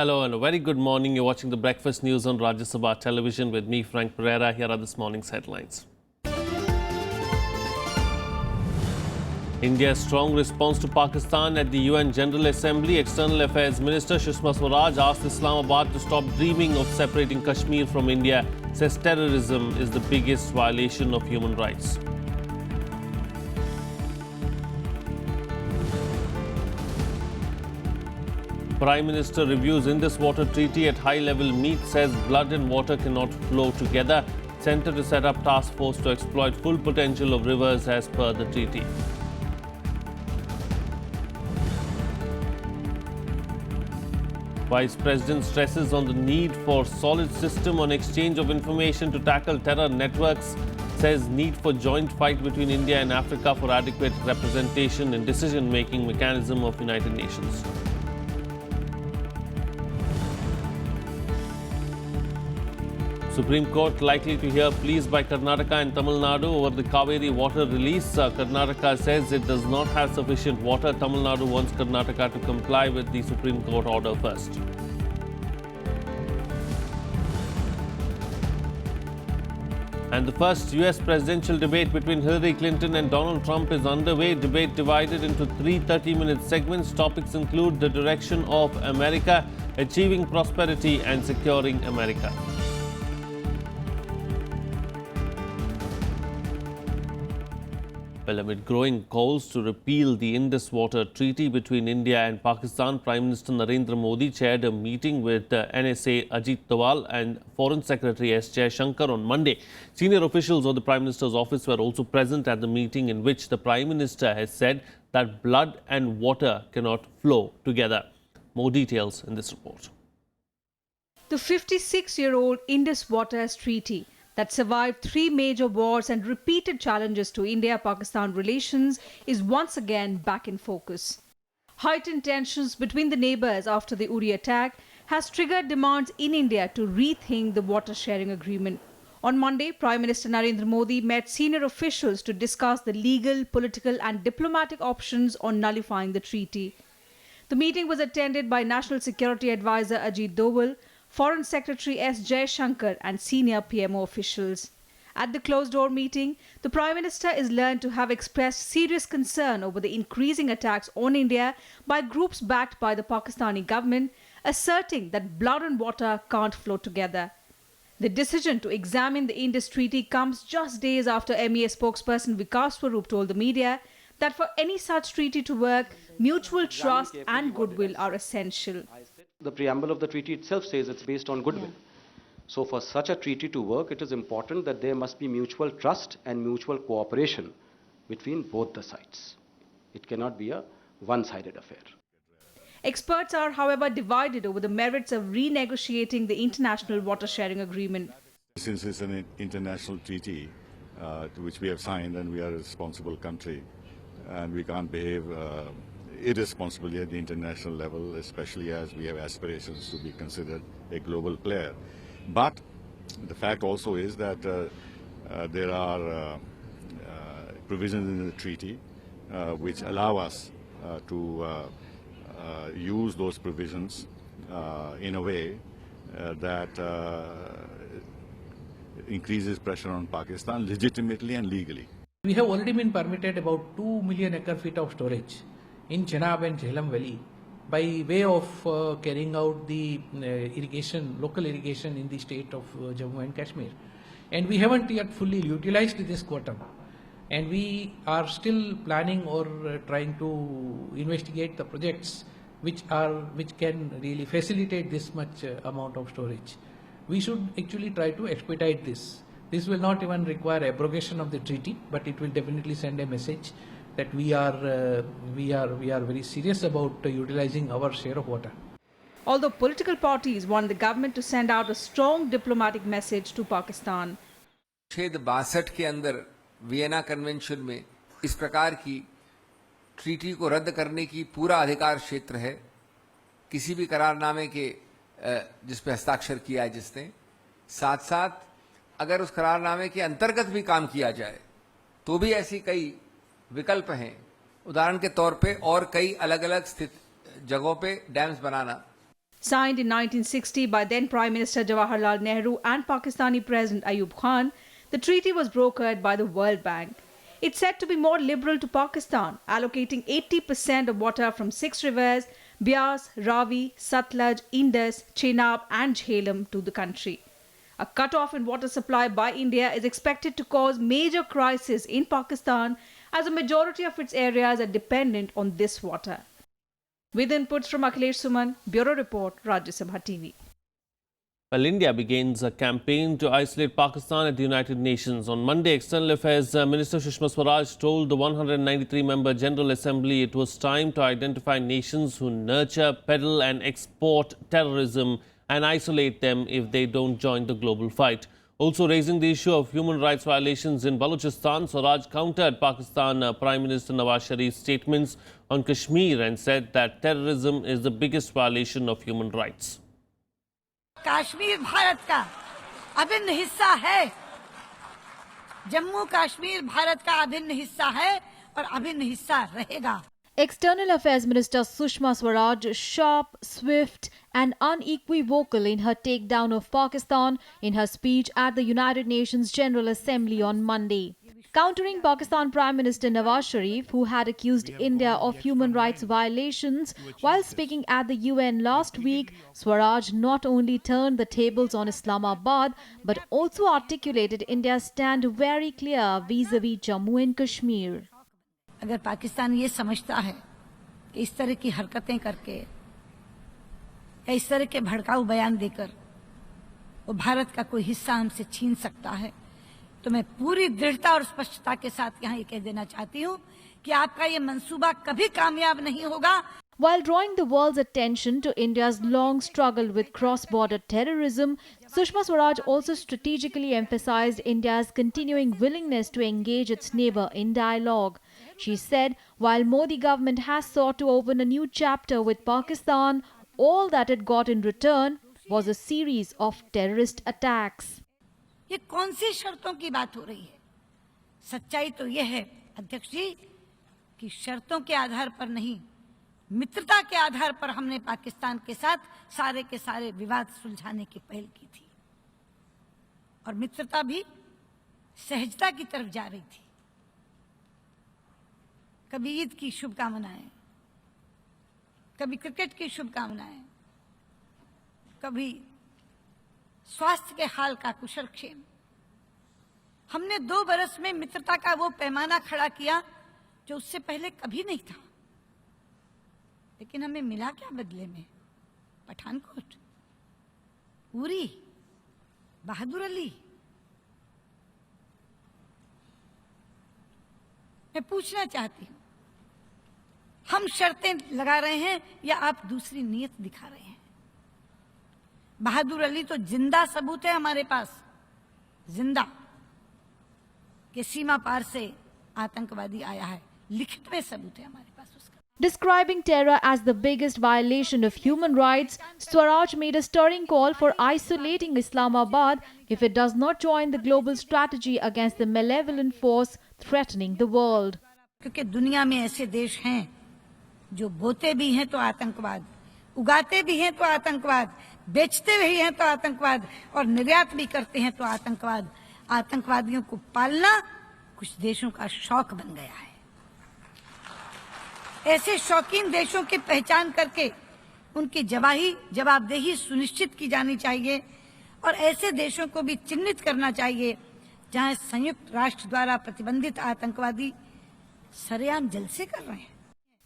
Hello and a very good morning. You're watching the breakfast news on Rajya Sabha television with me, Frank Pereira. Here are this morning's headlines. India's strong response to Pakistan at the UN General Assembly. External Affairs Minister Sushma Swaraj asked Islamabad to stop dreaming of separating Kashmir from India. Says terrorism is the biggest violation of human rights. Prime Minister reviews Indus Water Treaty at high-level meet. Says blood and water cannot flow together. Centre to set up task force to exploit full potential of rivers as per the treaty. Vice President stresses on the need for solid system on exchange of information to tackle terror networks. Says need for joint fight between India and Africa for adequate representation in decision-making mechanism of United Nations. Supreme Court likely to hear pleas by Karnataka and Tamil Nadu over the Kaveri water release. Karnataka says it does not have sufficient water. Tamil Nadu wants Karnataka to comply with the Supreme Court order first. And the first US presidential debate between Hillary Clinton and Donald Trump is underway. Debate divided into three 30-minute segments. Topics include the direction of America, achieving prosperity and securing America. Well, amid growing calls to repeal the Indus Water Treaty between India and Pakistan, Prime Minister Narendra Modi chaired a meeting with NSA Ajit Doval and Foreign Secretary S. Jaishankar on Monday. Senior officials of the Prime Minister's office were also present at the meeting, in which the Prime Minister has said that blood and water cannot flow together. More details in this report. The 56-year-old Indus Water Treaty that survived three major wars and repeated challenges to India-Pakistan relations is once again back in focus. Heightened tensions between the neighbours after the Uri attack has triggered demands in India to rethink the water sharing agreement. On Monday, Prime Minister Narendra Modi met senior officials to discuss the legal, political and diplomatic options on nullifying the treaty. The meeting was attended by National Security Advisor Ajit Doval, Foreign Secretary S. Jaishankar and senior PMO officials. At the closed-door meeting, the Prime Minister is learned to have expressed serious concern over the increasing attacks on India by groups backed by the Pakistani government, asserting that blood and water can't flow together. The decision to examine the Indus Treaty comes just days after MEA spokesperson Vikas Swarup told the media that for any such treaty to work, mutual trust and goodwill are essential. The preamble of the treaty itself says it's based on goodwill. So for such a treaty to work, it is important that there must be mutual trust and mutual cooperation between both the sides. It cannot be a one-sided affair. Experts are, however, divided over the merits of renegotiating the international water sharing agreement. Since it's an international treaty to which we have signed, and we are a responsible country, and we can't behave irresponsibly at the international level, especially as we have aspirations to be considered a global player. But the fact also is that there are provisions in the treaty which allow us to use those provisions in a way that increases pressure on Pakistan legitimately and legally. We have already been permitted about 2 million acre-feet of storage in Chenab and Jhelum Valley by way of carrying out the irrigation, local irrigation in the state of Jammu and Kashmir. And we haven't yet fully utilized this quantum. And we are still planning or trying to investigate the projects which can really facilitate this much amount of storage. We should actually try to expedite this. This will not even require abrogation of the treaty, but it will definitely send a message that we are very serious about utilizing our share of water. Although political parties want the government to send out a strong diplomatic message to Pakistan. छेद 62 के अंदर Vienna convention में इस प्रकार की treaty को रद्द करने की पूरा अधिकार क्षेत्र है। किसी भी करारनामे के जिस पे हस्ताक्षर किया है जिसने, साथ साथ अगर उस करारनामे के अंतर्गत भी काम किया जाए तो भी ऐसी कई विकल्प हैं। उदाहरण के तौर पे और कई अलग अलग स्थित जगहों पे dams banana. Signed in 1960 by then Prime Minister Jawaharlal Nehru and Pakistani President Ayub Khan, the treaty was brokered by the World Bank. It's said to be more liberal to Pakistan, allocating 80% of water from 6 rivers, Beas, Ravi, Satluj, Indus, Chenab and Jhelum to the country. A cut-off in water supply by India is expected to cause major crisis in Pakistan as a majority of its areas are dependent on this water. With inputs from Akhilesh Suman, Bureau Report, Rajya Sabha TV. Well, India begins a campaign to isolate Pakistan at the United Nations. On Monday, External Affairs Minister Sushma Swaraj told the 193-member General Assembly it was time to identify nations who nurture, peddle and export terrorism and isolate them if they don't join the global fight. Also raising the issue of human rights violations in Balochistan, Swaraj countered Pakistan Prime Minister Nawaz Sharif's statements on Kashmir and said that terrorism is the biggest violation of human rights. Kashmir Bharat का अभिन्न हिस्सा है, जम्मू कश्मीर भारत का अभिन्न हिस्सा है और अभिन्न हिस्सा रहेगा. External Affairs Minister Sushma Swaraj, sharp, swift and unequivocal in her takedown of Pakistan in her speech at the United Nations General Assembly on Monday. Countering Pakistan Prime Minister Nawaz Sharif, who had accused India of human rights violations while speaking at the UN last week, Swaraj not only turned the tables on Islamabad but also articulated India's stand very clear vis-a-vis Jammu and Kashmir. अगर पाकिस्तान ये समझता है कि इस तरह की हरकतें करके या इस तरह के भड़काऊ बयान देकर वो भारत का कोई हिस्सा हमसे छीन सकता है, तो मैं पूरी दृढ़ता और स्पष्टता के साथ यहाँ ये कह देना चाहती हूँ कि आपका ये मंसूबा कभी कामयाब नहीं होगा. While drawing the world's attention to India's long struggle with cross-border terrorism, Sushma Swaraj also strategically emphasized India's continuing willingness to engage its neighbor in dialogue. She said, while Modi government has sought to open a new chapter with Pakistan, all that it got in return was a series of terrorist attacks. ये कौन सी शर्तों की बात हो रही है? सच्चाई तो ये है अध्यक्ष जी कि शर्तों के आधार पर नहीं, मित्रता के आधार पर हमने पाकिस्तान के साथ सारे के सारे विवाद सुलझाने की पहल की थी और मित्रता भी सहजता की तरफ जा रही थी. कभी ईद की शुभकामनाएं, कभी क्रिकेट की शुभकामनाएं, कभी स्वास्थ्य के हाल का कुशलक्षेम. हमने 2 बरस में मित्रता का वो पैमाना खड़ा किया जो उससे पहले कभी नहीं था. लेकिन हमें मिला क्या बदले में? पठानकोट, उरी, बहादुर अली. मैं पूछना चाहती हूं, हम शर्तें लगा रहे हैं या आप दूसरी नीयत दिखा रहे हैं? बहादुर अली तो जिंदा सबूत है हमारे पास, जिंदा कि सीमा पार से आतंकवादी आया है, लिखित में सबूत है हमारे पास उसका. Describing terror as the biggest violation of human rights, Swaraj made a stirring call for isolating Islamabad if it does not join the global strategy against the malevolent force threatening the world. क्योंकि दुनिया में ऐसे देश हैं जो बोते भी हैं तो आतंकवाद, उगाते भी हैं तो आतंकवाद, बेचते भी हैं तो आतंकवाद और निर्यात भी करते हैं तो आतंकवाद. आतंकवादियों को पालना कुछ देशों का शौक बन गया है. ऐसे शौकीन देशों की पहचान करके उनकी जवाबदेही सुनिश्चित की जानी चाहिए और ऐसे देशों को भी चिन्हित करना चाहिए जहां संयुक्त राष्ट्र द्वारा प्रतिबंधित आतंकवादी सरेआम जलसे कर रहे हैं.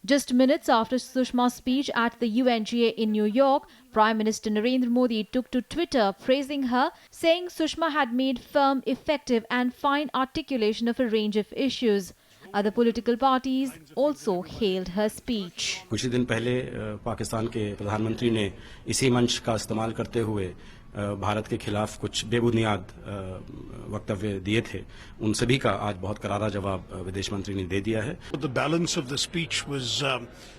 Just minutes after Sushma's speech at the UNGA in New York, Prime Minister Narendra Modi took to Twitter praising her, saying Sushma had made firm, effective and fine articulation of a range of issues. Other political parties also hailed her speech. कुछ ही दिन पहले पाकिस्तान के प्रधानमंत्री ने इसी मंच का इस्तेमाल करते हुए भारत के खिलाफ कुछ बेबुनियाद वक्तव्य दिए थे. उन सभी का आज बहुत करारा जवाब विदेश मंत्री ने दे दिया है. The balance of the speech was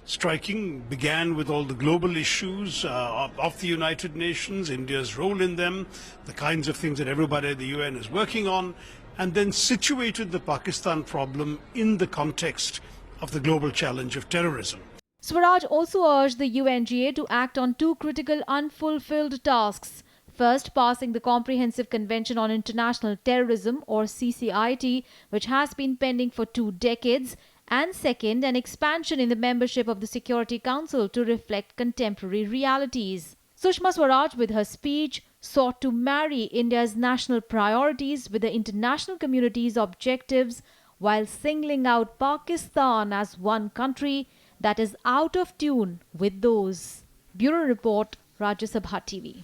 striking. Began with all the global issues of the United Nations, India's role in them, the kinds of things that everybody at the UN is working on, and then situated the Pakistan problem in the context of the global challenge of terrorism. Swaraj also urged the UNGA to act on two critical unfulfilled tasks. First, passing the Comprehensive Convention on International Terrorism or CCIT, which has been pending for 2 decades, and second, an expansion in the membership of the Security Council to reflect contemporary realities. Sushma Swaraj, with her speech, sought to marry India's national priorities with the international community's objectives while singling out Pakistan as one country that is out of tune with those. Bureau Report, Rajya Sabha TV.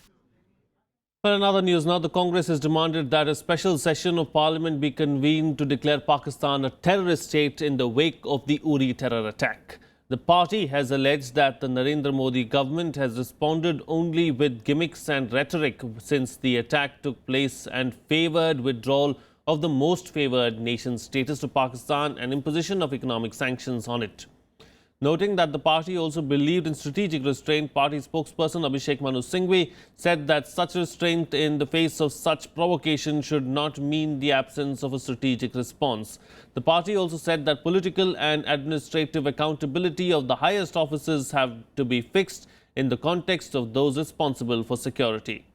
For another news now, the Congress has demanded that a special session of Parliament be convened to declare Pakistan a terrorist state in the wake of the Uri terror attack. The party has alleged that the Narendra Modi government has responded only with gimmicks and rhetoric since the attack took place and favoured withdrawal of the most favoured nation status to Pakistan and imposition of economic sanctions on it. Noting that the party also believed in strategic restraint, party spokesperson Abhishek Manu Singhvi said that such restraint in the face of such provocation should not mean the absence of a strategic response. The party also said that political and administrative accountability of the highest officers have to be fixed in the context of those responsible for security.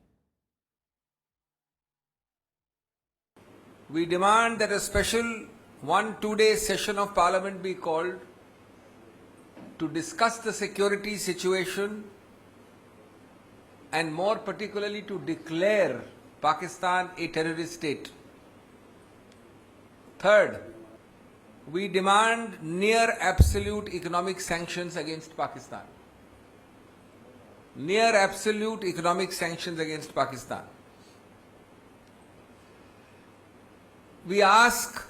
We demand that a special 1-2-day session of Parliament be called to discuss the security situation and more particularly to declare Pakistan a terrorist state. Third, we demand near absolute economic sanctions against Pakistan. Near absolute economic sanctions against Pakistan. We ask,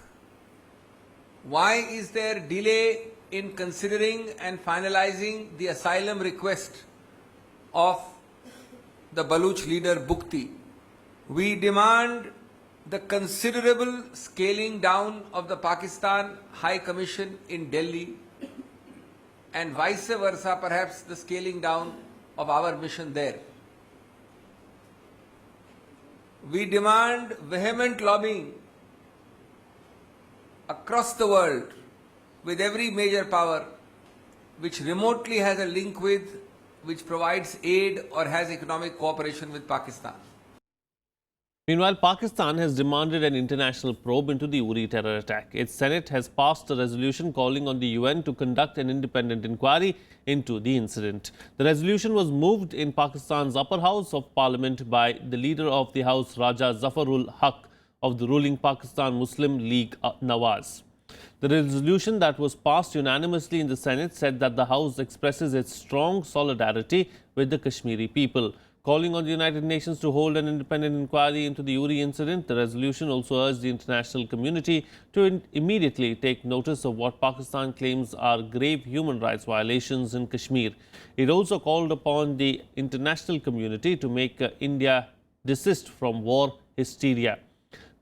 why is there delay in considering and finalizing the asylum request of the Baluch leader Bukti? We demand the considerable scaling down of the Pakistan High Commission in Delhi and vice versa, perhaps the scaling down of our mission there. We demand vehement lobbying across the world with every major power which remotely has a link with, which provides aid or has economic cooperation with Pakistan. Meanwhile, Pakistan has demanded an international probe into the Uri terror attack. Its Senate has passed a resolution calling on the UN to conduct an independent inquiry into the incident. The resolution was moved in Pakistan's upper house of parliament by the leader of the house, Rajya Zafarul Haq, of the ruling Pakistan Muslim League Nawaz. The resolution that was passed unanimously in the Senate said that the House expresses its strong solidarity with the Kashmiri people. Calling on the United Nations to hold an independent inquiry into the Uri incident, the resolution also urged the international community to immediately take notice of what Pakistan claims are grave human rights violations in Kashmir. It also called upon the international community to make India desist from war hysteria.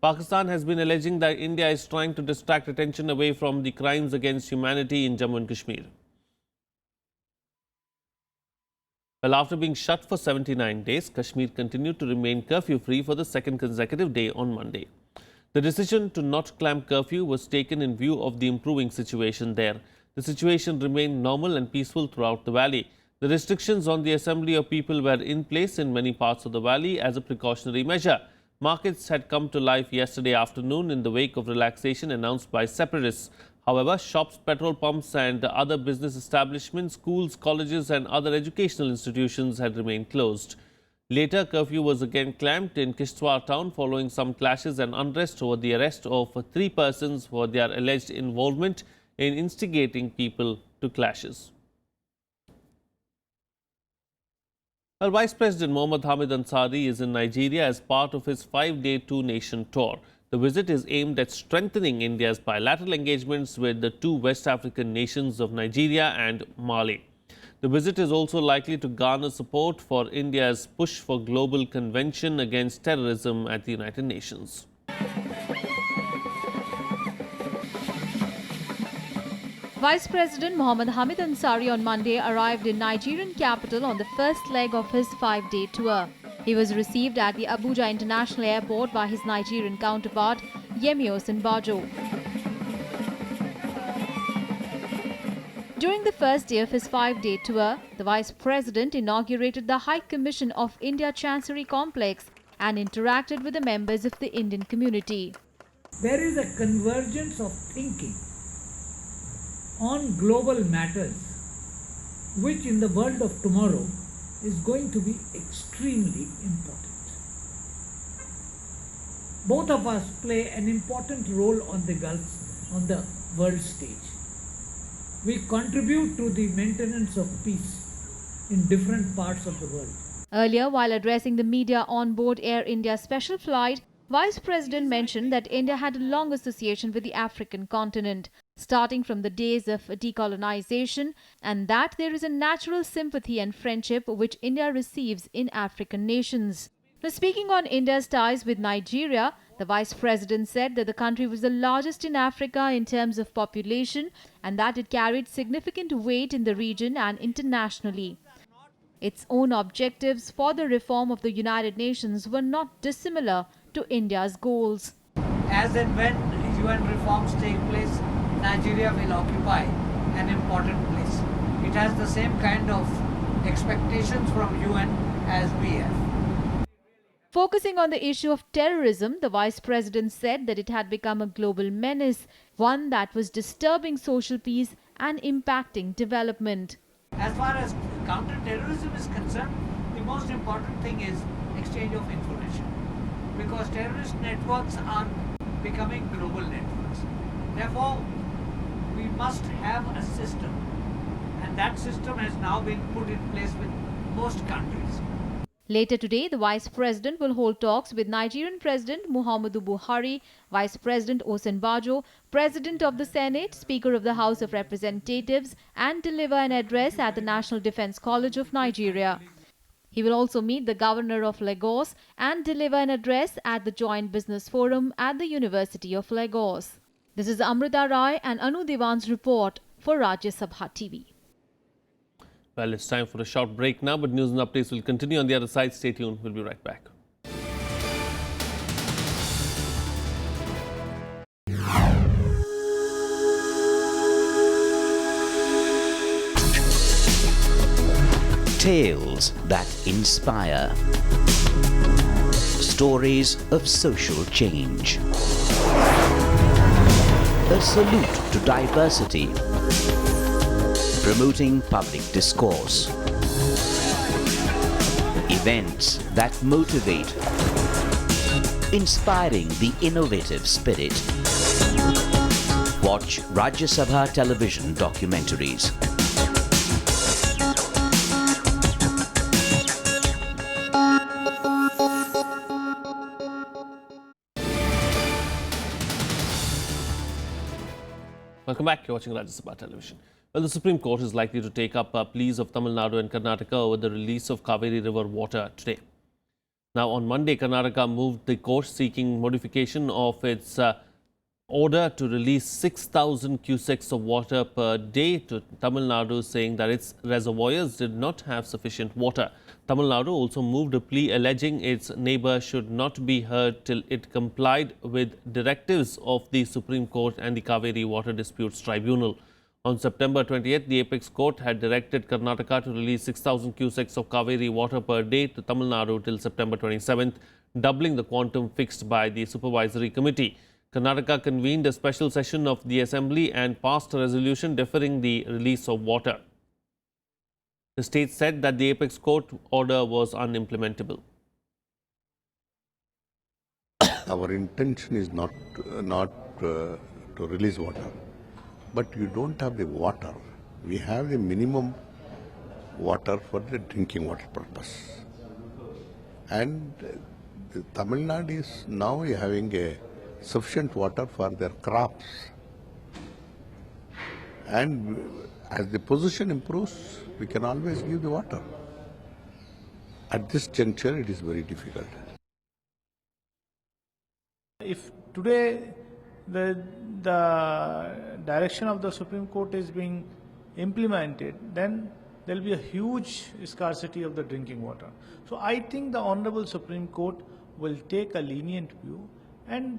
Pakistan has been alleging that India is trying to distract attention away from the crimes against humanity in Jammu and Kashmir. Well, after being shut for 79 days, Kashmir continued to remain curfew-free for the second consecutive day on Monday. The decision to not clamp curfew was taken in view of the improving situation there. The situation remained normal and peaceful throughout the valley. The restrictions on the assembly of people were in place in many parts of the valley as a precautionary measure. Markets had come to life yesterday afternoon in the wake of relaxation announced by separatists. However, shops, petrol pumps and other business establishments, schools, colleges and other educational institutions had remained closed. Later, curfew was again clamped in Kishtwar town following some clashes and unrest over the arrest of 3 persons for their alleged involvement in instigating people to clashes. Well, Vice President Mohamed Ansari is in Nigeria as part of his 5-day 2-nation tour. The visit is aimed at strengthening India's bilateral engagements with the 2 West African nations of Nigeria and Mali. The visit is also likely to garner support for India's push for global convention against terrorism at the United Nations. Vice President Mohamed Ansari on Monday arrived in Nigerian capital on the first leg of his 5-day tour. He was received at the Abuja International Airport by his Nigerian counterpart, Yemi Osinbajo. During the first day of his 5-day tour, the Vice President inaugurated the High Commission of India Chancery Complex and interacted with the members of the Indian community. There is a convergence of thinking on global matters, which in the world of tomorrow is going to be extremely important. Both of us play an important role on the world stage. We contribute to the maintenance of peace in different parts of the world. Earlier, while addressing the media on board Air India's special flight, Vice President mentioned that India had a long association with the African continent, starting from the days of decolonization, and that there is a natural sympathy and friendship which India receives in African nations. Now, speaking on India's ties with Nigeria, the Vice President said that the country was the largest in Africa in terms of population and that it carried significant weight in the region and internationally. Its own objectives for the reform of the United Nations were not dissimilar to India's goals. As and when UN reforms take place, Nigeria will occupy an important place. It has the same kind of expectations from UN as we have. Focusing on the issue of terrorism, the Vice President said that it had become a global menace, one that was disturbing social peace and impacting development. As far as counter-terrorism is concerned, the most important thing is exchange of information, because terrorist networks are becoming global networks. Therefore, we must have a system, and that system has now been put in place with most countries. Later today, the Vice President will hold talks with Nigerian President Mohamed Buhari, Vice President Osinbajo, President of the Senate, Speaker of the House of Representatives, and deliver an address at the National Defence College of Nigeria. He will also meet the Governor of Lagos and deliver an address at the Joint Business Forum at the University of Lagos. This is Amrita Rai and Anu Diwan's report for Rajya Sabha TV. Well, it's time for a short break now, but news and updates will continue on the other side. Stay tuned. We'll be right back. Tales that inspire. Stories of social change. A salute to diversity. Promoting public discourse. Events that motivate. Inspiring the innovative spirit. Watch Rajya Sabha television documentaries. Welcome back. You're watching Rajya Sabha television. Well, the Supreme Court is likely to take up pleas of Tamil Nadu and Karnataka over the release of Kaveri River water today. Now, on Monday, Karnataka moved the court seeking modification of its order to release 6,000 cusecs of water per day to Tamil Nadu, saying that its reservoirs did not have sufficient water. Tamil Nadu also moved a plea alleging its neighbour should not be heard till it complied with directives of the Supreme Court and the Kaveri Water Disputes Tribunal. On September 28th, the apex court had directed Karnataka to release 6,000 cusecs of Kaveri water per day to Tamil Nadu till September 27th, doubling the quantum fixed by the supervisory committee. Karnataka convened a special session of the assembly and passed a resolution deferring the release of water. The state said that the apex court order was unimplementable. Our intention is not to release water. But you don't have the water. We have the minimum water for the drinking water purpose. And Tamil Nadu is now having a sufficient water for their crops. And as the position improves, we can always give the water. At this juncture, it is very difficult. If today the direction of the Supreme Court is being implemented, then there will be a huge scarcity of the drinking water. So I think the Honorable Supreme Court will take a lenient view and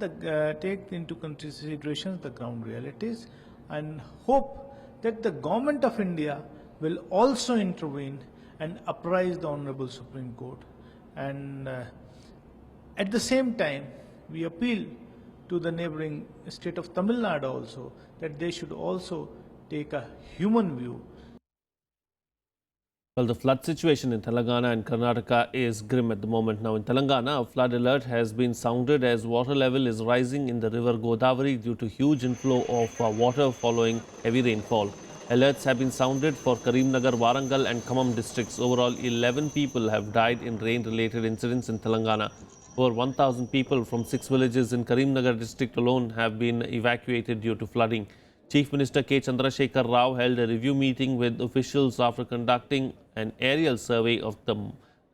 take into consideration the ground realities, and hope that the government of India will also intervene and apprise the Honorable Supreme Court. And at the same time, we appeal to the neighboring state of Tamil Nadu also that they should also take a human view. Well, the flood situation in Telangana and Karnataka is grim at the moment. Now, in Telangana, a flood alert has been sounded as water level is rising in the river Godavari due to huge inflow of water following heavy rainfall. Alerts have been sounded for Karimnagar, Warangal and Khammam districts. Overall, 11 people have died in rain-related incidents in Telangana. Over 1,000 people from 6 villages in Karimnagar district alone have been evacuated due to flooding. Chief Minister K. Chandrasekhar Rao held a review meeting with officials after conducting an aerial survey of the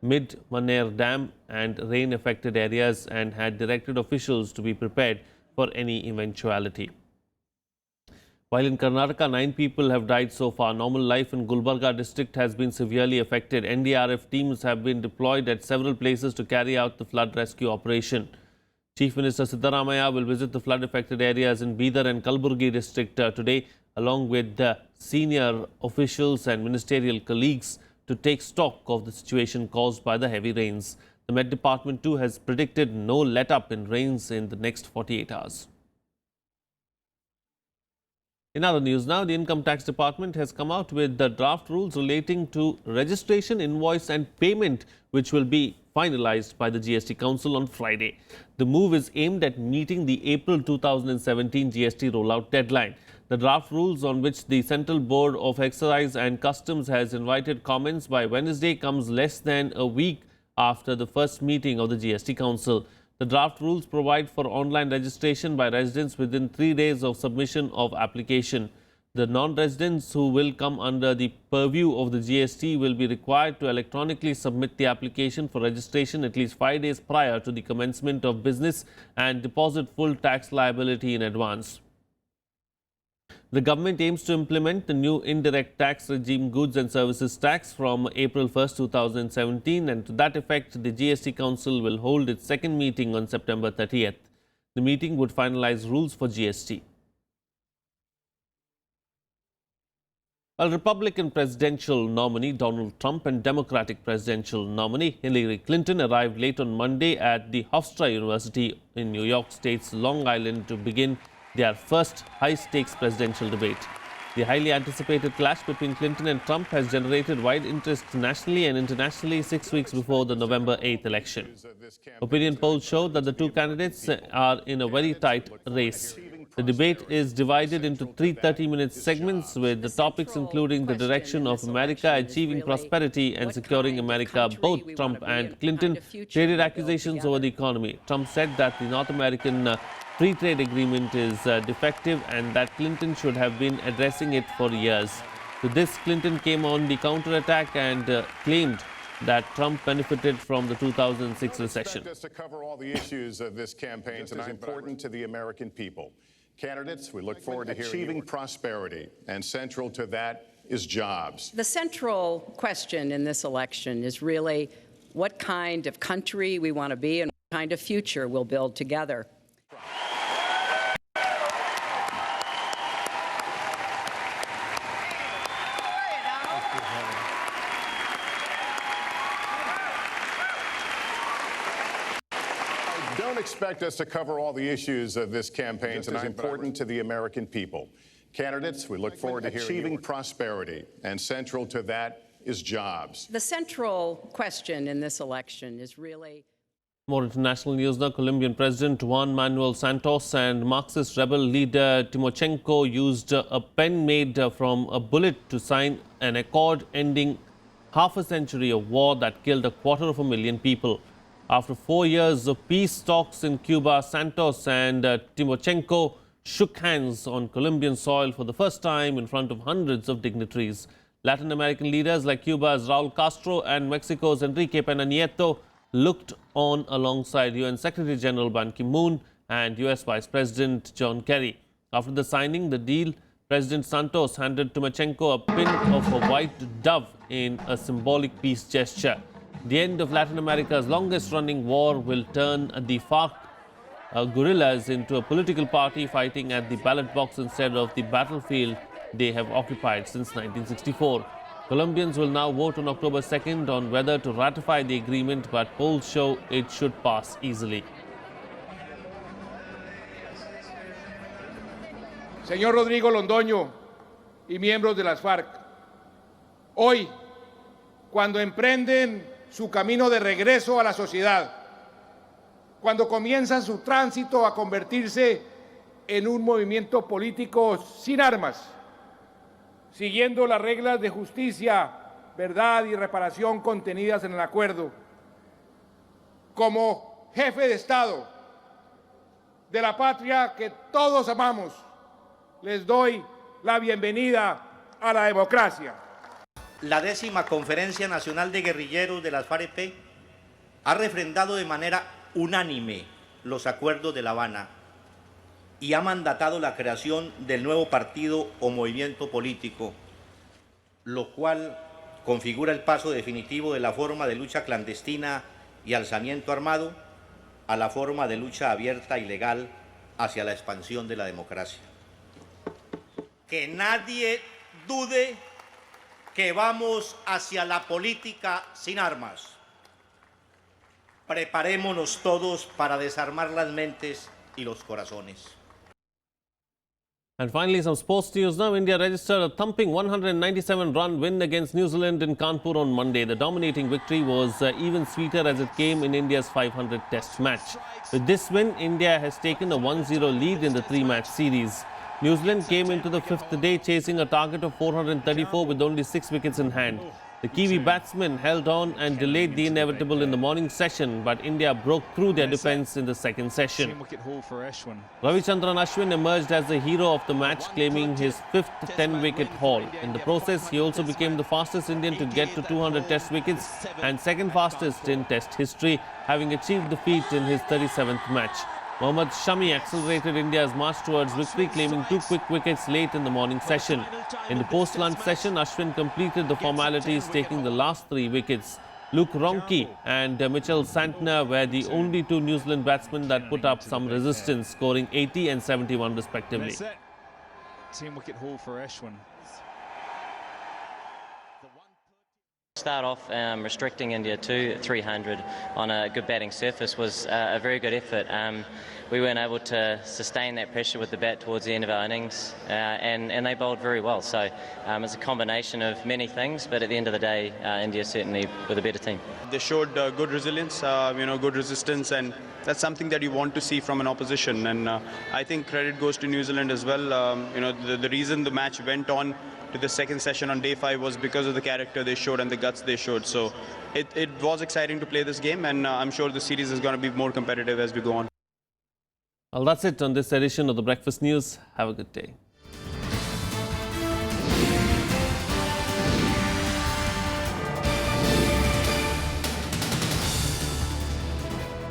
Mid-Maner Dam and rain-affected areas and had directed officials to be prepared for any eventuality. While in Karnataka, 9 people have died so far, normal life in Gulbarga district has been severely affected. NDRF teams have been deployed at several places to carry out the flood rescue operation. Chief Minister Siddaramaiah will visit the flood-affected areas in Bidar and Kalburgi district today, along with senior officials and ministerial colleagues to take stock of the situation caused by the heavy rains. The Met Department too has predicted no let-up in rains in the next 48 hours. In other news now, the Income Tax Department has come out with the draft rules relating to registration, invoice and payment, which will be finalized by the GST Council on Friday. The move is aimed at meeting the April 2017 GST rollout deadline. The draft rules, on which the Central Board of Excise and Customs has invited comments by Wednesday, comes less than a week after the first meeting of the GST Council. The draft rules provide for online registration by residents within 3 days of submission of application. The non-residents who will come under the purview of the GST will be required to electronically submit the application for registration at least 5 days prior to the commencement of business and deposit full tax liability in advance. The government aims to implement the new indirect tax regime goods and services tax from April 1, 2017, and to that effect, the GST Council will hold its second meeting on September 30th. The meeting would finalize rules for GST. Well, Republican presidential nominee Donald Trump and Democratic presidential nominee Hillary Clinton arrived late on Monday at the Hofstra University in New York State's Long Island to begin their first high-stakes presidential debate. The highly anticipated clash between Clinton and Trump has generated wide interest nationally and internationally 6 weeks before the November 8th election. Opinion polls show that the two candidates are in a very tight race. The debate is divided into 3 30-minute segments with the topics including the direction of America, achieving prosperity and securing America. Both Trump and Clinton traded accusations over the economy. Trump said that the North American free trade agreement is defective and that Clinton should have been addressing it for years. To this, Clinton came on the counterattack and claimed that Trump benefited from the 2006 recession. Expect us to cover all the issues of this campaign tonight important to the American people. Candidates, we look forward to achieving prosperity, and central to that is jobs. The central question in this election is really what kind of country we want to be and what kind of future we'll build together. Don't expect us to cover all the issues of this campaign tonight, important to the American people. Candidates, we look forward to achieving prosperity, and central to that is jobs. The central question in this election is really... More international news now. Colombian President Juan Manuel Santos and Marxist rebel leader Timochenko used a pen made from a bullet to sign an accord ending half a century of war that killed 250,000 people. After 4 years of peace talks in Cuba, Santos and Timochenko shook hands on Colombian soil for the first time in front of hundreds of dignitaries. Latin American leaders like Cuba's Raul Castro and Mexico's Enrique Pena Nieto looked on alongside UN Secretary General Ban Ki-moon and US Vice President John Kerry. After the signing the deal, President Santos handed Timochenko a pin of a white dove in a symbolic peace gesture. The end of Latin America's longest-running war will turn the FARC guerrillas into a political party fighting at the ballot box instead of the battlefield, they have occupied since 1964. Colombians will now vote on October 2nd on whether to ratify the agreement, but polls show it should pass easily. Señor Rodrigo Londoño y miembros de las FARC, hoy, cuando emprenden su camino de regreso a la sociedad, cuando comienzan su tránsito a convertirse en un movimiento político sin armas, siguiendo las reglas de justicia, verdad y reparación contenidas en el acuerdo, como jefe de Estado de la patria que todos amamos, les doy la bienvenida a la democracia. La 10ª Conferencia Nacional de Guerrilleros de las FARC-EP ha refrendado de manera unánime los acuerdos de La Habana y ha mandatado la creación del nuevo partido o movimiento político, lo cual configura el paso definitivo de la forma de lucha clandestina y alzamiento armado a la forma de lucha abierta y legal hacia la expansión de la democracia. Que nadie dude que vamos hacia la política sin armas. Preparémonos todos para desarmar las mentes y los corazones. And finally, some sports news now. India registered a thumping 197-run win against New Zealand in Kanpur on Monday. The dominating victory was even sweeter as it came in India's 500 Test match. With this win, India has taken a 1-0 lead in the three-match series. New Zealand came into the fifth day chasing a target of 434 with only 6 wickets in hand. The Kiwi batsmen held on and delayed the inevitable in the morning session, but India broke through their defence in the second session. Ravichandran Ashwin emerged as the hero of the match, claiming his 5th 10-wicket haul. In the process, he also became the fastest Indian to get to 200 Test wickets and second fastest in Test history, having achieved the feat in his 37th match. Mohamed accelerated India's march towards victory, claiming 2 quick wickets late in the morning session. In the post-lunch session, Ashwin completed the formalities, taking the last 3 wickets. Luke Ronchi and Mitchell Santner were the only 2 New Zealand batsmen that put up some resistance, scoring 80 and 71 respectively. 10-wicket haul for Ashwin. Start off restricting India to 300 on a good batting surface was a very good effort. We weren't able to sustain that pressure with the bat towards the end of our innings, and they bowled very well. So it's a combination of many things, but at the end of the day, India certainly were the better team. They showed good resilience, good resistance, and that's something that you want to see from an opposition. And I think credit goes to New Zealand as well. The reason the match went on to the second session on day 5 was because of the character they showed and the guts they showed. So it was exciting to play this game, and I'm sure the series is going to be more competitive as we go on. Well, that's it on this edition of the Breakfast News. Have a good day.